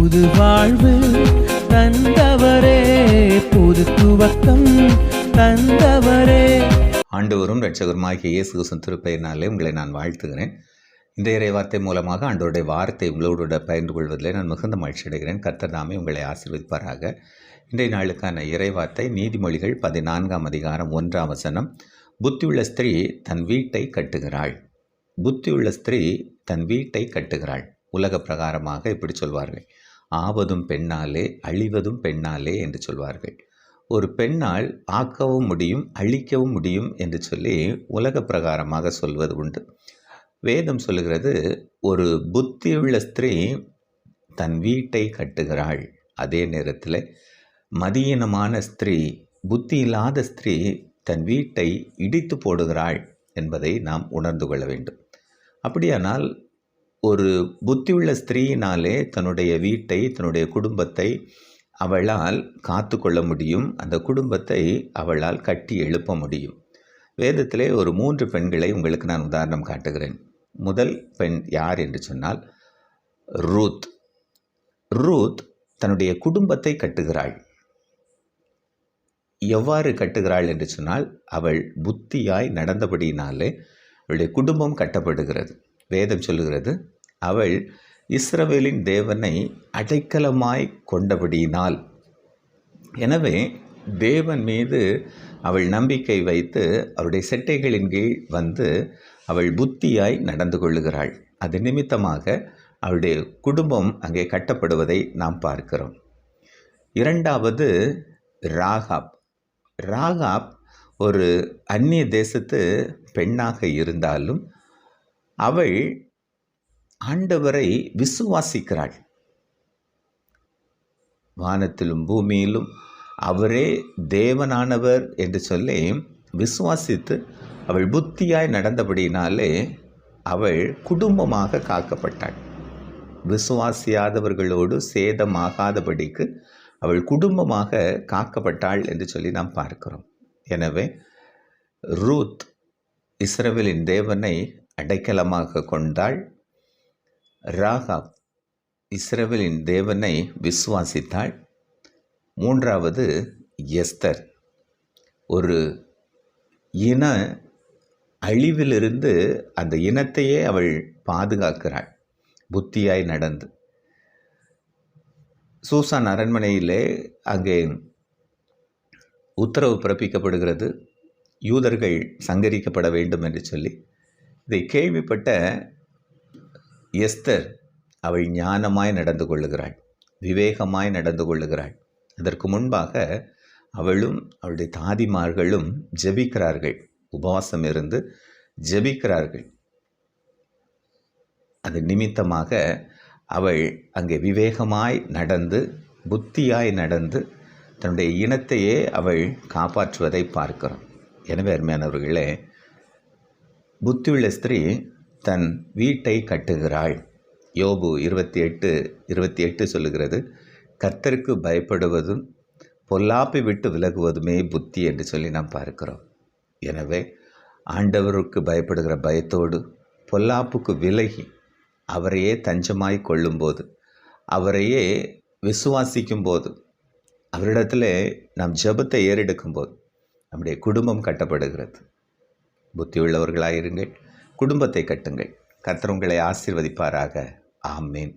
புது வாழ்வு தந்தவரே, புது துவக்கம் தந்தவரே. ஆண்டவரும் இரட்சகருமாகிய இயேசு கிறிஸ்துவின் திருப்பெயரினாலே உங்களை நான் வாழ்த்துகிறேன். இந்த இறைவார்த்தை மூலமாக ஆண்டவருடைய வார்த்தை உங்களோடு பகிர்ந்து கொள்வதிலே நான் மிகுந்த மகிழ்ச்சி அடைகிறேன். கர்த்தர் தாமே உங்களை ஆசீர்வதிப்பாராக. இன்றைய நாளுக்கான இறைவார்த்தை நீதிமொழிகள் 14ஆம் அதிகாரம் 1ஆம் வசனம். புத்தியுள்ள ஸ்திரீ தன் வீட்டை கட்டுகிறாள். புத்தியுள்ள ஸ்திரீ தன் வீட்டை கட்டுகிறாள். உலக பிரகாரமாக இப்படி சொல்வார்கள், ஆவதும் பெண்ணாலே அழிவதும் பெண்ணாலே என்று சொல்வார்கள். ஒரு பெண்ணால் ஆக்கவும் முடியும் அழிக்கவும் முடியும் என்று சொல்லி உலக பிரகாரமாக சொல்வது உண்டு. வேதம் சொல்லுகிறது, ஒரு புத்தியுள்ள ஸ்திரீ தன் வீட்டை கட்டுகிறாள். அதே நேரத்தில் மதியீனமான ஸ்திரீ, புத்தி இல்லாத ஸ்திரீ தன் வீட்டை இடித்து போடுகிறாள் என்பதை நாம் உணர்ந்து கொள்ள வேண்டும். அப்படியானால் ஒரு புத்தியுள்ள ஸ்திரீயினாலே தன்னுடைய வீட்டை, தன்னுடைய குடும்பத்தை அவளால் காத்து கொள்ள முடியும். அந்த குடும்பத்தை அவளால் கட்டி எழுப்ப முடியும். வேதத்திலே ஒரு 3 பெண்களை உங்களுக்கு நான் உதாரணம் காட்டுகிறேன். முதல் பெண் யார் என்று சொன்னால் ரூத். ரூத் தன்னுடைய குடும்பத்தை கட்டுகிறாள். எவ்வாறு கட்டுகிறாள் என்று சொன்னால், அவள் புத்தியாய் நடந்தபடியினாலே அவளுடைய குடும்பம் கட்டப்படுகிறது. வேதம் சொல்லுகிறது, அவள் இஸ்ரவேலின் தேவனை அடைக்கலமாய் கொண்டபடியினால். எனவே தேவன் மீது அவள் நம்பிக்கை வைத்து அவருடைய செட்டைகளின் கீழ் வந்து அவள் புத்தியாய் நடந்து கொள்ளுகிறாள். அது நிமித்தமாக அவளுடைய குடும்பம் அங்கே கட்டப்படுவதை நாம் பார்க்கிறோம். இரண்டாவது ராகாப். ராகாப் ஒரு அந்நிய தேசத்து பெண்ணாக இருந்தாலும் அவள் ஆண்டவரை விசுவாசிக்கிறாள். வானத்திலும் பூமியிலும் அவரே தேவனானவர் என்று சொல்லி விசுவாசித்து அவள் புத்தியாய் நடந்தபடியினாலே அவள் குடும்பமாக காக்கப்பட்டாள். விசுவாசியாதவர்களோடு சேதமாகாதபடிக்கு அவள் குடும்பமாக காக்கப்பட்டாள் என்று சொல்லி நாம் பார்க்கிறோம். எனவே ரூத் இஸ்ரவேலின் தேவனை அடைக்கலமாக கொண்டாள். ராகாப் இஸ்ரவேலின் தேவனை விசுவாசித்தாள். மூன்றாவது எஸ்தர், ஒரு இன அழிவிலிருந்து அந்த இனத்தையே அவள் பாதுகாக்கிறாள் புத்தியாய் நடந்து. சூசான் அரண்மனையிலே அங்கே உத்தரவு பிறப்பிக்கப்படுகிறது, யூதர்கள் சங்கரிக்கப்பட வேண்டும் என்று சொல்லி. இதை கேள்விப்பட்ட எஸ்தர் அவள் ஞானமாய் நடந்து கொள்ளுகிறாள், விவேகமாய் நடந்து கொள்ளுகிறாள். அதற்கு முன்பாக அவளும் அவளுடைய தாதிமார்களும் ஜெபிக்கிறார்கள், உபவாசம் இருந்து ஜெபிக்கிறார்கள். அது நிமித்தமாக அவள் அங்கே விவேகமாய் நடந்து புத்தியாய் நடந்து தன்னுடைய இனத்தையே அவள் காப்பாற்றுவதை பார்க்கிறோம். எனவே அருமையானவர்களே, புத்தியுள்ள ஸ்திரீ தன் வீட்டை கட்டுகிறாள். யோபு 28:28 சொல்லுகிறது, கர்த்தருக்கு பயப்படுவதும் பொல்லாப்பை விட்டு விலகுவதுமே புத்தி என்று சொல்லி நாம் பார்க்கிறோம். எனவே ஆண்டவருக்கு பயப்படுகிற பயத்தோடு பொல்லாப்புக்கு விலகி அவரையே தஞ்சமாய் கொள்ளும்போது, அவரையே விசுவாசிக்கும் போது, அவரிடத்தில் நாம் ஜெபத்தை ஏறெடுக்கும்போது நம்முடைய குடும்பம் கட்டப்படுகிறது. புத்தியுள்ளவர்களாயிருங்கள், குடும்பத்தை கட்டுங்கள். கர்த்தர் உங்களை ஆசீர்வதிப்பாராக. ஆமேன்.